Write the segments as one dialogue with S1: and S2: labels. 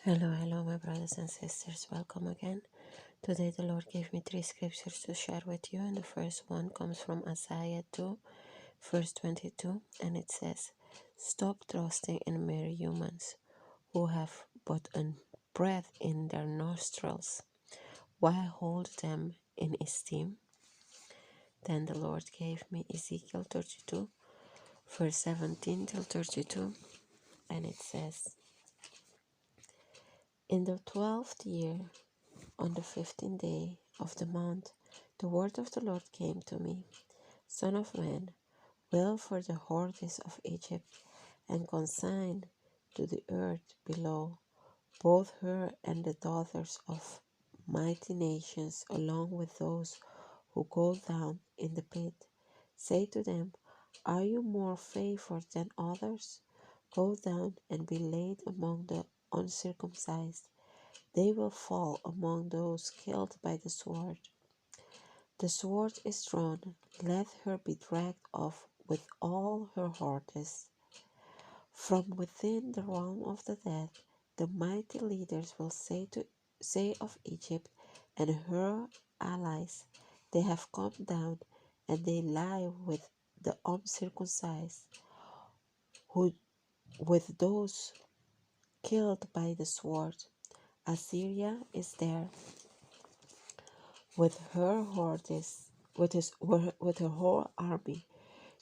S1: Hello, my brothers and sisters. Welcome again. Today, the Lord gave me three scriptures to share with you, and the first one comes from Isaiah 2, verse 22, and it says, "Stop trusting in mere humans who have but a breath in their nostrils. Why hold them in esteem?" Then the Lord gave me Ezekiel 32, verse 17 till 32, and it says, "In the 12th year, on the 15th day of the month, the word of the Lord came to me. Son of man, wail for the hordes of Egypt, and consign to the earth below both her and the daughters of mighty nations, along with those who go down in the pit. Say to them, are you more favored than others? Go down and be laid among the uncircumcised. They will fall among those killed by the sword. The sword is drawn, let her be dragged off with all her hordes. From within the realm of the dead, the mighty leaders will say of Egypt and her allies, they have come down, and they lie with the uncircumcised, who with those killed by the sword. Assyria is there with her hordes, with her whole army.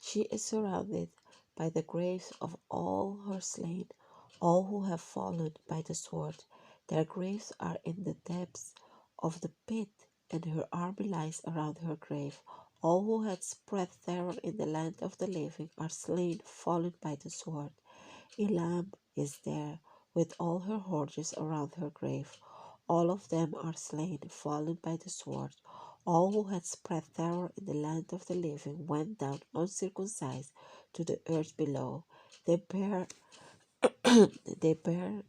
S1: She is surrounded by the graves of all her slain, all who have fallen by the sword. Their graves are in the depths of the pit, and her army lies around her grave. All who had spread terror in the land of the living are slain, fallen by the sword. Elam is there, with all her hordes around her grave. All of them are slain, fallen by the sword. All who had spread terror in the land of the living went down uncircumcised to the earth below. They bear, they bear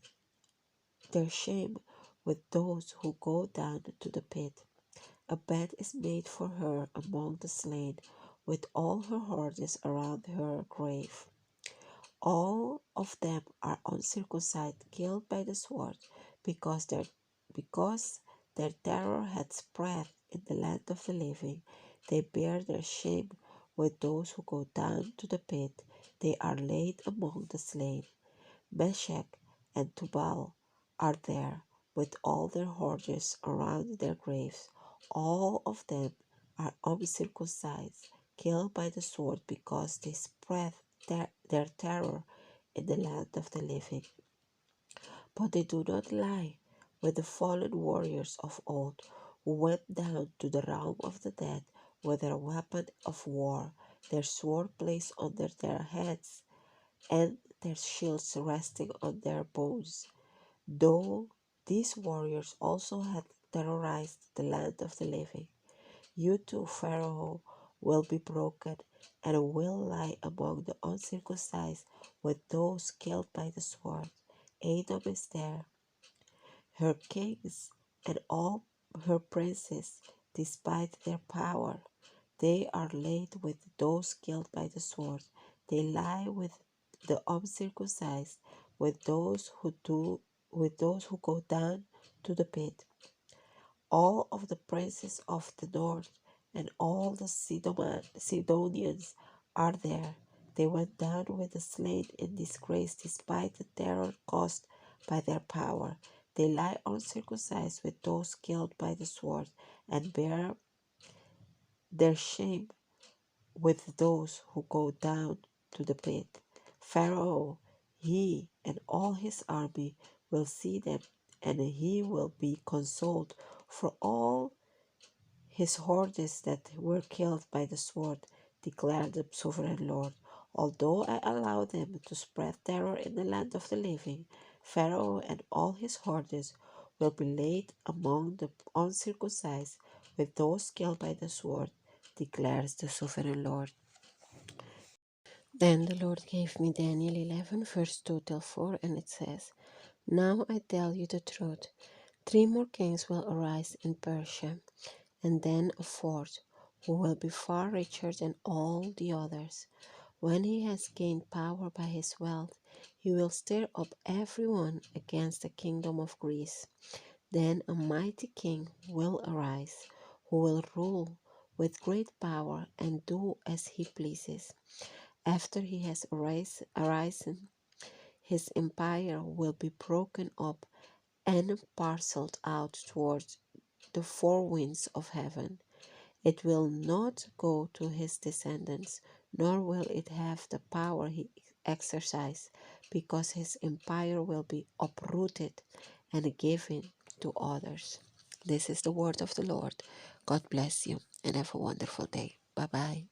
S1: their shame with those who go down to the pit. A bed is made for her among the slain, with all her hordes around her grave. All of them are uncircumcised, killed by the sword, because their terror had spread in the land of the living. They bear their shame with those who go down to the pit. They are laid among the slain. Meshach and Tubal are there, with all their hordes around their graves. All of them are uncircumcised, killed by the sword, because they spread their terror in the land of the living. But they do not lie with the fallen warriors of old, who went down to the realm of the dead with their weapon of war, their sword placed under their heads, and their shields resting on their bones. Though these warriors also had terrorized the land of the living, you too, Pharaoh, will be broken and will lie among the uncircumcised with those killed by the sword. Edom is there, her kings and all her princes, despite their power. They are laid with those killed by the sword. They lie with the uncircumcised, with those who go down to the pit. All of the princes of the north and all the Sidonians are there. They went down with the slain in disgrace despite the terror caused by their power. They lie uncircumcised with those killed by the sword and bear their shame with those who go down to the pit. Pharaoh, he and all his army will see them, and he will be consoled for all his hordes that were killed by the sword, declared the sovereign Lord. Although I allow them to spread terror in the land of the living, Pharaoh and all his hordes will be laid among the uncircumcised with those killed by the sword, declares the sovereign Lord. Then the Lord gave me Daniel 11, verse 2 till 4, and it says, Now I tell you the truth. 3 more kings will arise in Persia, and then a fourth, who will be far richer than all the others. When he has gained power by his wealth, he will stir up everyone against the kingdom of Greece. Then a mighty king will arise, who will rule with great power and do as he pleases. After he has arisen, his empire will be broken up and parceled out towards the four winds of heaven. It will not go to his descendants, nor will it have the power he exercised, because his empire will be uprooted and given to others. This is the word of the Lord. God bless you and have a wonderful day. Bye bye.